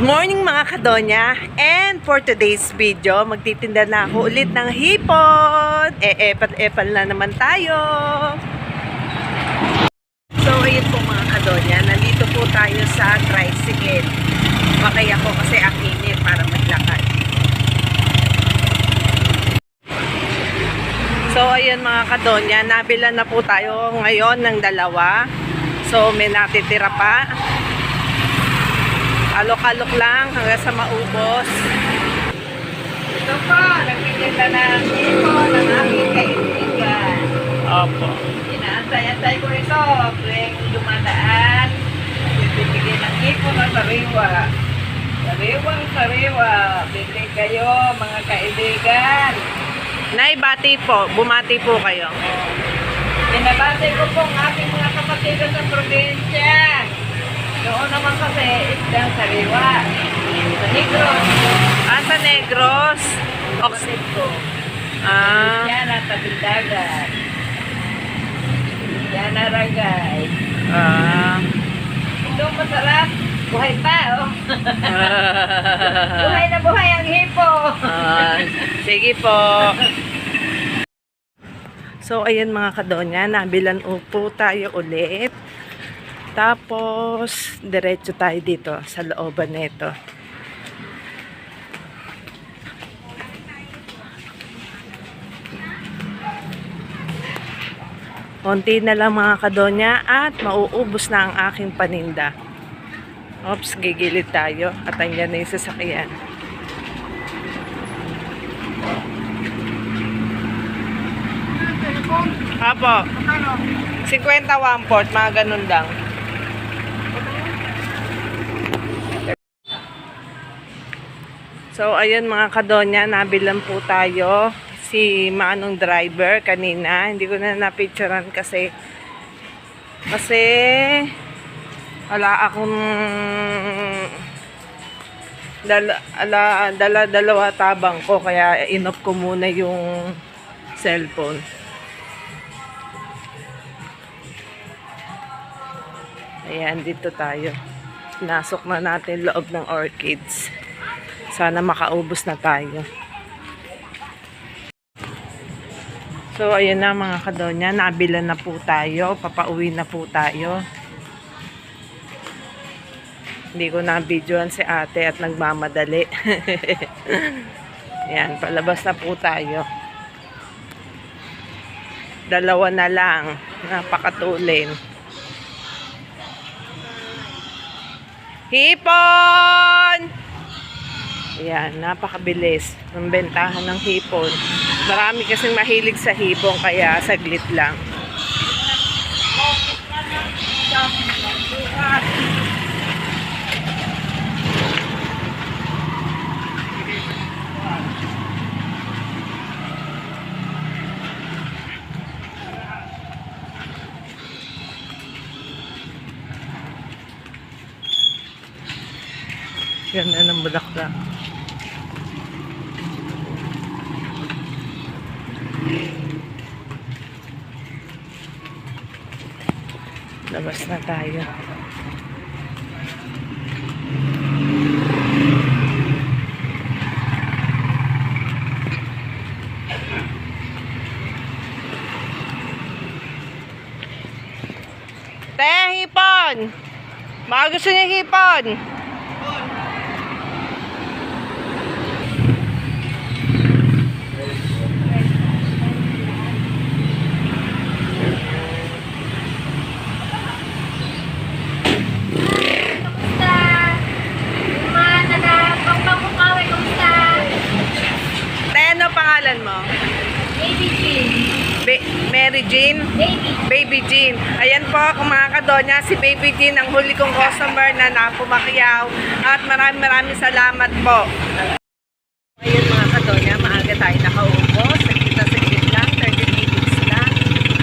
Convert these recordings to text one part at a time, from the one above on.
Morning mga kadonya, and for today's video magtitinda na ako ulit ng hipon. Epal na naman tayo. So ayun po mga kadonya, nandito po tayo sa tricycle. Makay ako kasi akinit para maglakad. So ayun mga kadonya, nabilan na po tayo ngayon ng dalawa. So may natitira pa. Alok-alok lang hanggang sa maubos. Ito po, nagpipinta ng hipon ng aking kaibigan. Opo. Inaantay-antay ko ito. Tuwing dumadaan, bibigyan ng hipon ng sariwa. Sariwang-sariwa. Bili kayo, mga kaibigan. Naibati po. Bumati po kayo. Binabati ko po ang aking mga kapatid sa probinsya. Noon naman kasi isdang sariwa. Sa Negros. Sa Negros? Kapatid ko. Yan ang tabindagan. Yan ang ragay. Ito masarap. Buhay pa, oh. Buhay na buhay ang hipo. Sige po. So, ayan mga kadonya, nabilan po tayo ulit. Tapos, diretso tayo dito sa looban nito. Konti na lang mga kadonya at mauubos na ang aking paninda. Oops, gigilid tayo at andyan na yung sasakyan. Apo, 51 port, mga ganun lang. So, ayun mga kadonya, nabilan po tayo. Si Manong driver kanina. Hindi ko na napicturean kasi wala akong dalawa tabang ko. Kaya in-off ko muna yung cellphone. Ayan, dito tayo. Pinasok na natin loob ng orchids. Sana makaubos na tayo. So, ayun na mga kadonya. Nabilan na po tayo. Papauwi na po tayo. Hindi ko na-videoan si ate at nagmamadali. Ayan, palabas na po tayo. Dalawa na lang. Napakatulin. Hipon! Ayan, napakabilis ng bentahan ng hipon. Marami kasing mahilig sa hipon, kaya saglit lang. Ganda ng bulaklak. Labas na tayo. Hipon! Baka gusto niya hipon! Pangalan mo? Baby Jean. Mary Jean? Baby Jean. Ayan po mga kadonya, si Baby Jean ang huli kong customer na napumakyaw. At maraming salamat po. Ayun mga kadonya, maaga tayo nakaubos. Saglit lang, 30 minutes lang.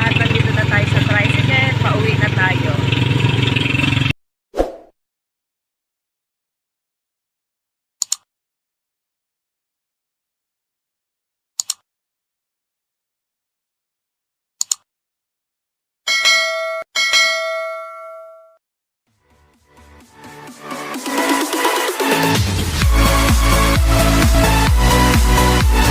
At nandito na tayo sa tricycle. Pauwi na tayo. Bye.